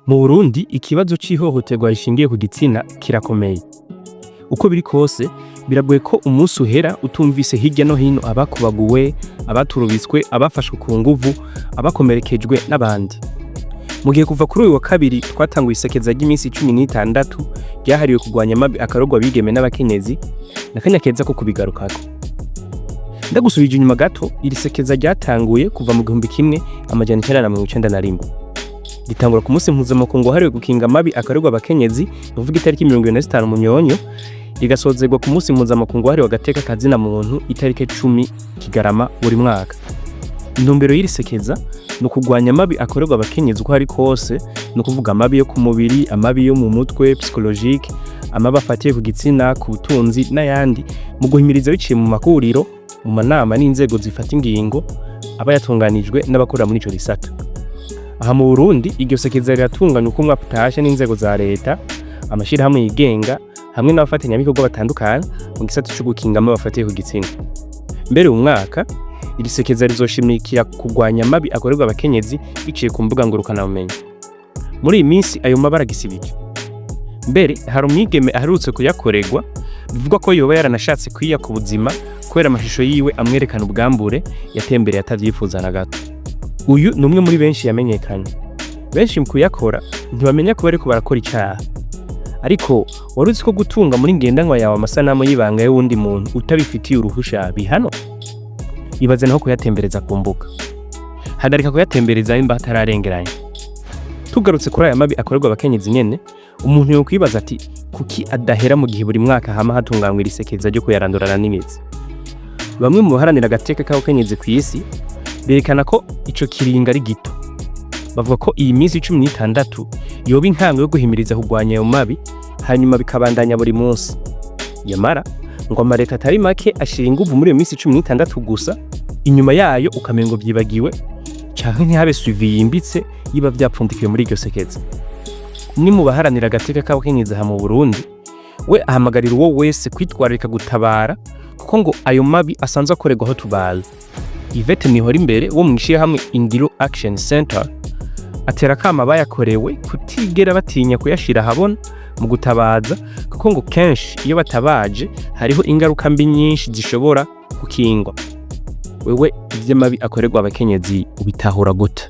Mu Burundi ikibazo c'ihohoterwa rishingiye ku gitsina kirakomeye. Uko biri kose biragoye ko umusi uhera utumvise hirya no hino abakubaguwe, abaturubutswe, abafashwe ku nguvu, abakomerekejwe n'abandi. Mu gihe kuva kuri uyu wa kabiri twatanguye isekeza ry'iminsi 16 ryahariwe kurwanya Amabi, akorerwa abigeme n'abakenyezi, nakanya keza ko kubigarukako. Ndagusubije inyuma gato, iri sekeza ryatanguye kuva mu 1991. Gitangura ku munsi mpuzamakungu wahariwe gukinga Amabi, akorerwa abakenyezi, uvuga itariki 25 Munyonyo, igasozerwa ku munsi mpuzamakungu wahariwe agateka kazina muntu itariki 10 Kigarama buri mwaka. Intumbero y'iri sekeza no kurwanya Amabi, akorerwa abakenyezi uko hari kose, no kuvuga Amabi yo ku mubiri, Amabi yo mu mutwe psychologique, Amabi afatiye ku gitsina, ku butunzi n'ayandi, mu guhimiriza biciye mu makuriro, mu manama n'inzego zifata ingingo aba yatunganijwe n'abakorera muri ico gisata. Aha mu Burundi iryo sekeza riratunganywa uko umwaka utashe n'inzego za leta, amashirahamwe yigenga hamwe n'abafatanyabikorwa batandukanye mu gisata cyo gukinga Amabi afatiye ku gitsina. Mbere uyu mwaka iri sekeza rizoshimikira kurwanya Amabi, akorerwa abakenyezi biciye ku mbuga ngurukana bumenyi. Muri iyi minsi ayo mabara gisibije. Mbere hari umwigeme aherutse kuyakorerwa, bivuga ko yoba yaranashatse kwiya ku buzima kubera amashusho yiwe amwerekana ubwambure yatembereye atavyifuza na gato. Uyu numwe muri benshi yamenyekanye. Benshi mu kuyakora ntibamenya ko bariko barakora icaha. Ariko waruzi ko gutunga muri ngendanwa yawe amasanamu y'ibanga y'uwundi muntu utabifitiye uruhusha bihano? Ibaze naho kuyatembereza ku mbuga. Hagarika kuyatembereza imba atararengeranye. Tugarutse kuri aya Amabi, akorerwa abakenyezi nyene, umuntu yo kwibaza ati kuki adahera mu gihe buri mwaka hama hatunganywa iri sekeza ryo kuyarandurana n'imizi. Bamwe mu baharanira agateka k'abakenyezi ku isi berekana ko ico kiringa ari gito. Bavuga ko iyi minsi 16 yoba intango yo guhimiriza kurwanya ayo Mabi, hanyuma bikabandanya buri munsi. Yamara ngo amareta atari make ashira inguvu muri iyo minsi 16 gusa, inyuma yayo ukamengo byibagiwe canke ntihabe suivi yimbitse yiba vyapfundikiwe muri iryo sekeza. Ni mu baharanira agateka k'abakenyezi ha mu Burundi, we ahamagarira uwo wese kwitwararika gutabara kuko ngo ayo Mabi asanzwe akorerwa aho tubaye. Ivete Nihora imbere wo mwishiye hamwe Indiro Action Center atera kama bayakorewe kutigera batinya kuyashira habona mu gutabaza, kuko ngo kenshi iyo batabaje hariho ingaruka mbi nyinshi zishobora kukingwa. Wewe ivy'Amabi akorerwa abakenyezi ubitahura gute?